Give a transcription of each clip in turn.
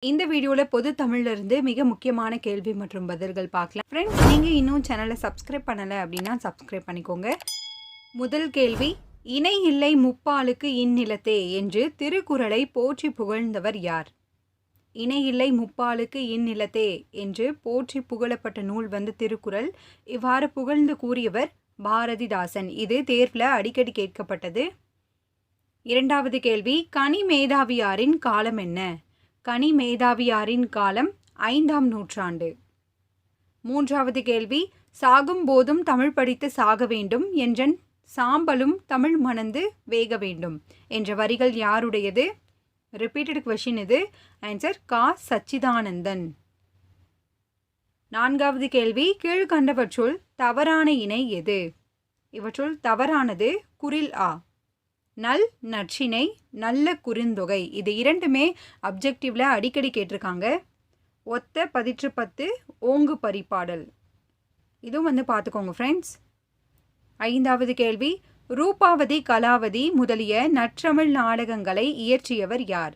இந்த வீடியோல பொது தமிழ்ல இருந்து மிக முக்கியமான கேள்வி மற்றும் பதில்கள் பார்க்கலாம். ஃப்ரெண்ட்ஸ், நீங்க இன்னும் சேனலை சப்ஸ்கிரைப் பண்ணல அப்படின்னா சப்ஸ்கிரைப் பண்ணிக்கோங்க. முதல் கேள்வி, இணை இல்லை முப்பாலுக்கு இந்நிலத்தே என்று திருக்குறளை போற்றி புகழ்ந்தவர் யார்? இணை இல்லை முப்பாலுக்கு இந்நிலத்தே என்று போற்றி புகழப்பட்ட நூல் திருக்குறள். இவ்வாறு புகழ்ந்து கூறியவர் பாரதிதாசன். இது தேர்வில் அடிக்கடி கேட்கப்பட்டது. இரண்டாவது கேள்வி, கனி மேதாவியாரின் காலம் என்ன? கனி மேதாவியாரின் காலம் 5ஆம் நூற்றாண்டு. மூன்றாவது கேள்வி, சாகும் போதும் தமிழ் படித்து சாக வேண்டும் என்றன் சாம்பலும் தமிழ் மணந்து வேக வேண்டும் என்ற வரிகள் யாருடையது? ரிப்பீட்டட் கொஷின் இது. ஆன்சர் கா. சச்சிதானந்தன். நான்காவது கேள்வி, கீழ்கண்டவற்றுள் தவறான இணை எது? இவற்றுள் தவறானது குறில் ஆ. நல் நற்றிணை, நல்ல குறுந்தொகை. இது இரண்டுமே அப்ஜெக்டிவ்ல அடிக்கடி கேட்டிருக்காங்க. ஒத்த பதிற்று 10 ஓங்கு பரிபாடல். இதுவும் பார்த்துக்கோங்க ஃப்ரெண்ட்ஸ். ஐந்தாவது கேள்வி, ரூபாவதி கலாவதி முதலிய நற்றமிழ் நாடகங்களை இயற்றியவர் யார்?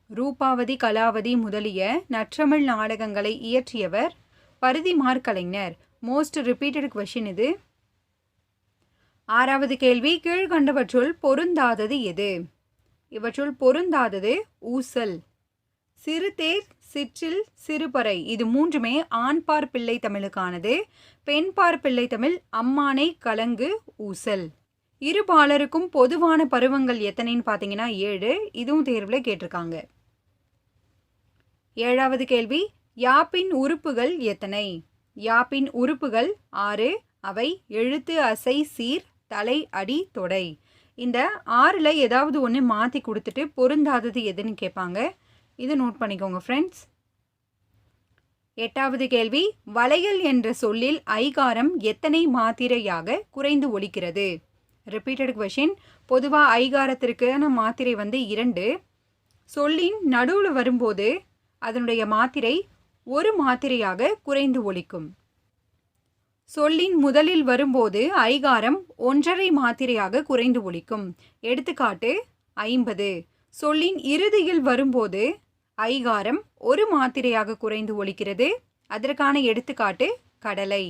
ரூபாவதி கலாவதி முதலிய நற்றமிழ் நாடகங்களை இயற்றியவர் Parithimar Kalaignar. Most repeated question இது. ஆறாவது கேள்வி, கீழ்கண்டவற்றுள் பொருந்தாதது எது? இவற்றுள் பொருந்தாதது ஊசல், சிறுதேர், சிற்றில், சிறுபறை. இது மூன்றுமே ஆண்பார் பிள்ளை தமிழுக்கானது. பெண்பார் பிள்ளை தமிழ் அம்மானை, கலங்கு, ஊசல். இருபாலருக்கும் பொதுவான பருவங்கள் எத்தனைன்னு பார்த்தீங்கன்னா 7. இதுவும் தேர்வில் கேட்டிருக்காங்க. ஏழாவது கேள்வி, யாப்பின் உறுப்புகள் எத்தனை? யாப்பின் உறுப்புகள் 6. அவை எழுத்து, அசை, சீர், தலை, அடி, தொடை. இந்த 6ல் ஏதாவது ஒன்று மாற்றி கொடுத்துட்டு பொருந்தாதது எதுன்னு கேட்பாங்க. இது நோட் பண்ணிக்கோங்க ஃப்ரெண்ட்ஸ். எட்டாவது கேள்வி, வளையல் என்ற சொல்லில் ஐகாரம் எத்தனை மாத்திரையாக குறைந்து ஒலிக்கிறது? Repeated question. பொதுவாக ஐகாரத்திற்கான மாத்திரை 2. சொல்லின் நடுவில் வரும்போது அதனுடைய மாத்திரை 1 மாத்திரையாக குறைந்து ஒலிக்கும். சொல்லின் முதலில் வரும்போது ஐகாரம் 1.5 மாத்திரையாக குறைந்து ஒலிக்கும். எடுத்துக்காட்டு 50. சொல்லின் இறுதியில் வரும்போது ஐகாரம் 1 மாத்திரையாக குறைந்து ஒலிக்கிறது. அதற்கான எடுத்துக்காட்டு கடலை.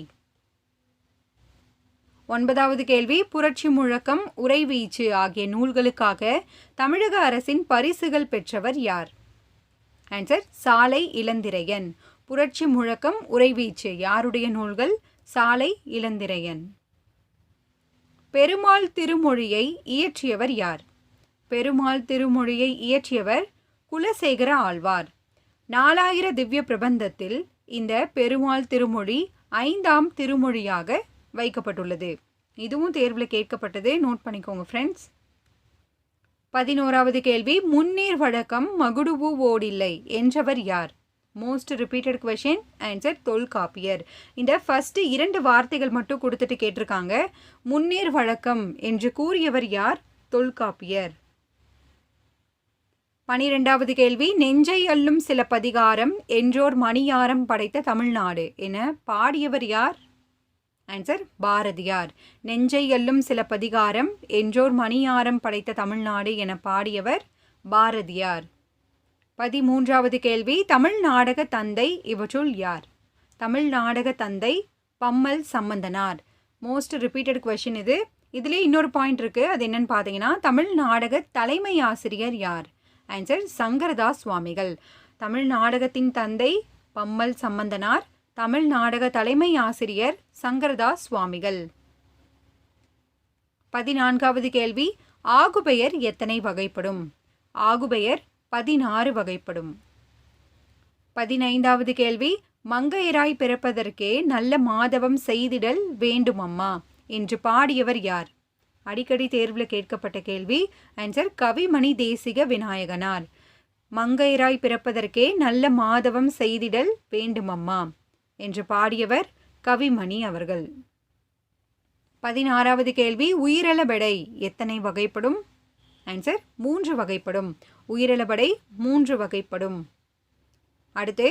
9வது கேள்வி, புரட்சி முழக்கம், உரைவீச்சு ஆகிய நூல்களுக்காக தமிழக அரசின் பரிசுகள் பெற்றவர் யார்? ஆன்சர் சாலை இளந்திரையன். புரட்சி முழக்கம், உரைவீச்சு யாருடைய நூல்கள்? சாலை இளந்திரையன். பெருமாள் திருமொழியை இயற்றியவர் யார்? பெருமாள் திருமொழியை இயற்றியவர் குலசேகர ஆழ்வார். 4000 திவ்ய பிரபந்தத்தில் இந்த பெருமாள் திருமொழி 5ஆம் திருமொழியாக வைக்கப்பட்டுள்ளது. இதுவும் தேர்வில் கேட்கப்பட்டது. நோட் பண்ணிக்கோங்க ஃப்ரெண்ட்ஸ். 11வது கேள்வி, முன்னீர் வழக்கம் மகுடுவு ஓடில்லை என்றவர் யார்? Most repeated question. Answer Tolkappiyar. இந்த ஃபர்ஸ்ட் 2 வார்த்தைகள் மட்டும் கொடுத்துட்டு கேட்டிருக்காங்க. முன்னீர் வழக்கம் என்று கூறியவர் யார்? தொல்காப்பியர். 12வது கேள்வி, நெஞ்சை அள்ளும் சிலப்பதிகாரம் என்றோர் மணியாரம் படைத்த தமிழ்நாடு என பாடியவர் யார்? ஆன்சர் பாரதியார். நெஞ்சை அள்ளும் சிலப்பதிகாரம் என்றோர் மணியாரம் படைத்த தமிழ்நாடு என பாடியவர் பாரதியார். 13வது கேள்வி, தமிழ் நாடக தந்தை இவற்றுள் யார்? தமிழ் நாடக தந்தை Pammal Sambandhanar. Most repeated question இது. இதிலே இன்னொரு பாயிண்ட் இருக்குது. அது என்னன்னு பார்த்தீங்கன்னா, தமிழ் நாடக தலைமை ஆசிரியர் யார்? ஆன்சர் சங்கரதாஸ் சுவாமிகள். தமிழ் நாடகத்தின் தந்தை பம்மல் சம்பந்தனார். தமிழ் நாடக தலைமை ஆசிரியர் சங்கரதாஸ் சுவாமிகள். 14வது கேள்வி, ஆகுபெயர் எத்தனை வகைப்படும்? ஆகுபெயர் 16 வகைப்படும். 15வது கேள்வி, மங்கையராய் பிறப்பதற்கே நல்ல மாதவம் செய்திடல் வேண்டுமம்மா என்று பாடியவர் யார்? அடிக்கடி தேர்வில் கேட்கப்பட்ட கேள்வி. ஆன்சர் கவிமணி தேசிக விநாயகனார். மங்கையராய் பிறப்பதற்கே நல்ல மாதவம் செய்திடல் வேண்டுமம்மா என்று பாடியவர் கவிமணி அவர்கள். 16வது கேள்வி, உயிரெழபெடை எத்தனை வகைப்படும்? ஆன்சர் 3 வகைப்படும். உயிரெழபடை 3 வகைப்படும். அடுத்து,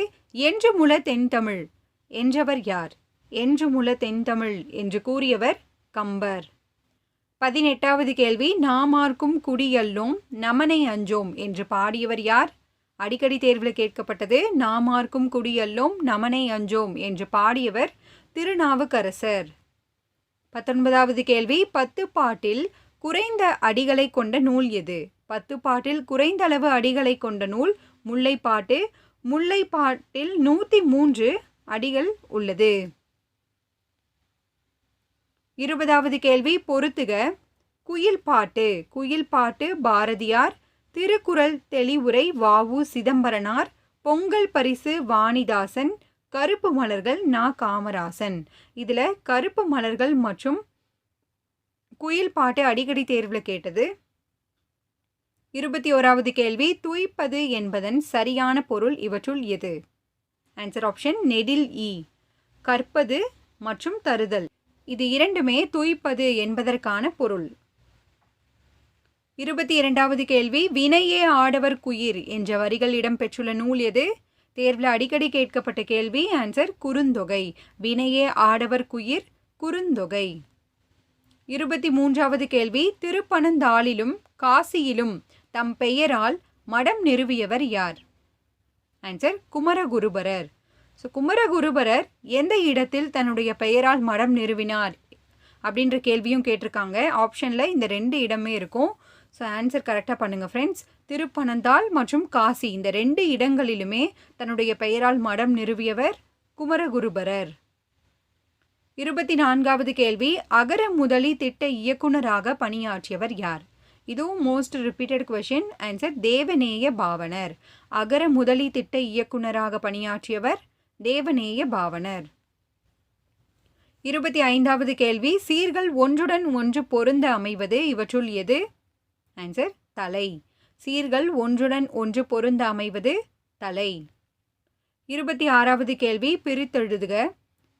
என்று முல தென்தமிழ் என்றவர் யார்? என்று முல தென்தமிழ் என்று கூறியவர் கம்பர். 18வது கேள்வி, நாமார்க்கும் குடியல்லோம் நமனை அஞ்சோம் என்று பாடியவர் யார்? அடிக்கடி தேர்வில் கேட்கப்பட்டது. நாமார்க்கும் குடியல்லோம் நமனை அஞ்சோம் என்று பாடியவர் திருநாவுக்கரசர். 19வது கேள்வி, 10 பாட்டில் குறைந்த அடிகளை கொண்ட நூல் எது? 10 பாட்டில் குறைந்த அளவு அடிகளை கொண்ட நூல் முல்லைப்பாட்டு. முல்லைப்பாட்டில் 103 அடிகள் உள்ளது. 20வது கேள்வி, பொறுத்துக. குயில் பாட்டு. குயில் பாட்டு பாரதியார். திருக்குறள் தெளிவுரை வ.உ. சிதம்பரனார். பொங்கல் பரிசு வாணிதாசன். கருப்பு மலர்கள் நா. காமராசன். இதில் கருப்பு மலர்கள் மற்றும் குயில் பாட்டு அடிக்கடி தேர்வில் கேட்டது. 21வது கேள்வி, துய்ப்பது என்பதன் சரியான பொருள் இவற்றுள் எது? ஆன்சர் ஆப்ஷன் நெடில் இ. கற்பது மற்றும் தருதல், இது இரண்டுமே துய்ப்பது என்பதற்கான பொருள். 22வது கேள்வி, வினையே ஆடவர் குயிர் என்ற வரிகள் இடம்பெற்றுள்ள நூல் எது? தேர்வில் அடிக்கடி கேட்கப்பட்ட கேள்வி. ஆன்சர் குறுந்தொகை. வினையே ஆடவர் குயிர் குறுந்தொகை. 23வது கேள்வி, திருப்பனந்தாளிலும் காசியிலும் தம் பெயரால் மடம் நிறுவியவர் யார்? ஆன்சர் குமரகுருபரர். ஸோ குமரகுருபரர் எந்த இடத்தில் தன்னுடைய பெயரால் மடம் நிறுவினார் அப்படின்ற கேள்வியும் கேட்டிருக்காங்க. ஆப்ஷனில் இந்த 2 இடமே இருக்கும். ஸோ ஆன்சர் கரெக்டாக பண்ணுங்கள் ஃப்ரெண்ட்ஸ். திருப்பனந்தாள் மற்றும் காசி இந்த 2 இடங்களிலுமே தன்னுடைய பெயரால் மடம் நிறுவியவர் குமரகுருபரர். 24வது கேள்வி, அகர முதலி திட்ட இயக்குனராக பணியாற்றியவர் யார்? இதுவும் most repeated question. Answer Devaneya Pavanar. அகர முதலி திட்ட இயக்குனராக பணியாற்றியவர் தேவநேய பாவனர். 25வது கேள்வி, சீர்கள் ஒன்றுடன் ஒன்று பொருந்த அமைவது இவற்றுள் எது? ஆன்சர் தலை. சீர்கள் ஒன்றுடன் ஒன்று பொருந்த அமைவது தலை. 26வது கேள்வி, பிரித்தெழுதுக.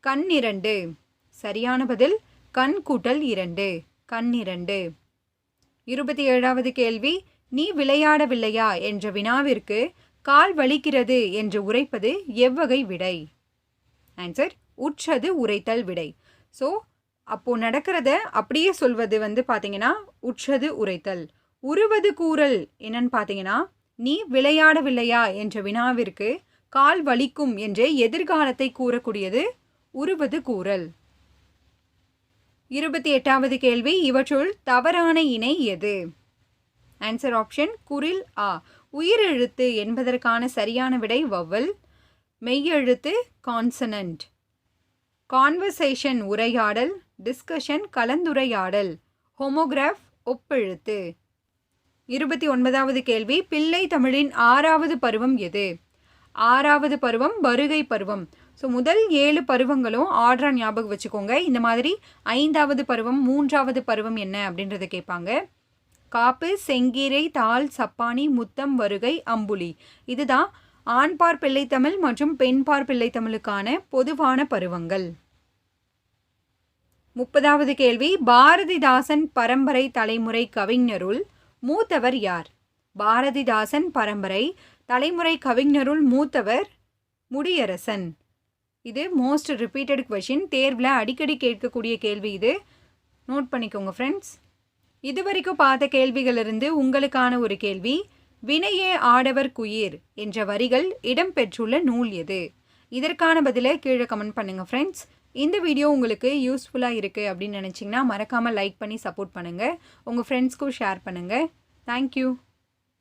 கண் 2. சரியான பதில் கண் கூட்டல் 2. கண் 2. 27வது கேள்வி, நீ விளையாடவில்லையா என்ற வினாவிற்கு கால் வலிக்கிறது என்று உரைப்பது எவ்வகை விடை? ஆன்சர் உற்றது உரைத்தல் விடை. ஸோ அப்போது நடக்கிறத அப்படியே சொல்வது பார்த்தீங்கன்னா உற்றது உரைத்தல். உருவது கூறல் என்னன்னு பார்த்தீங்கன்னா, நீ விளையாடவில்லையா என்ற வினாவிற்கு கால் வலிக்கும் என்ற எதிர்காலத்தை கூறக்கூடியது உருவது கூறல். 28வது கேள்வி, இவற்றுள் தவறான இணை எது? ஆன்சர் ஆப்ஷன் குரில் ஆ. உயிரெழுத்து என்பதற்கான சரியான விடை வவ்வல். மெய்யெழுத்து கான்சனன்ட். கான்வர்சேஷன் உரையாடல். டிஸ்கஷன் கலந்துரையாடல். ஹோமோகிராஃப் ஒப்பெழுத்து. 29வது கேள்வி, பிள்ளை தமிழின் 6வது பருவம் எது? 6வது பருவம் வருகை பருவம். ஸோ முதல் 7 பருவங்களும் ஆர்டராக ஞாபகம் வச்சுக்கோங்க. இந்த மாதிரி 5வது பருவம் 3வது பருவம் என்ன அப்படின்றத கேட்பாங்க. காப்பு, செங்கீரை, தாள், சப்பானி, முத்தம், வருகை, அம்புலி. இதுதான் ஆண்பார் பிள்ளைத்தமிழ் மற்றும் பெண்பார் பிள்ளைத்தமிழுக்கான பொதுவான பருவங்கள். 30வது கேள்வி, பாரதிதாசன் பரம்பரை தலைமுறை கவிஞருள் மூத்தவர் யார்? பாரதிதாசன் பரம்பரை தலைமுறை கவிஞருள் மூத்தவர் முடியரசன். இது மோஸ்ட் ரிப்பீட்டட் கொஷின். தேர்வில் அடிக்கடி கேட்கக்கூடிய கேள்வி இது. நோட் பண்ணிக்கோங்க ஃப்ரெண்ட்ஸ். இதுவரைக்கும் பார்த்த கேள்விகளிலிருந்து உங்களுக்கான ஒரு கேள்வி, வினையே ஆடவர் குயிர் என்ற வரிகள் இடம்பெற்றுள்ள நூல் எது? இதற்கான பதிலை கீழே கமெண்ட் பண்ணுங்கள் ஃப்ரெண்ட்ஸ். இந்த வீடியோ உங்களுக்கு யூஸ்ஃபுல்லாக இருக்குது அப்படின்னு நினச்சிங்கன்னா மறக்காமல் லைக் பண்ணி சப்போர்ட் பண்ணுங்கள். உங்கள் ஃப்ரெண்ட்ஸ்க்கும் ஷேர் பண்ணுங்கள். தேங்க்யூ.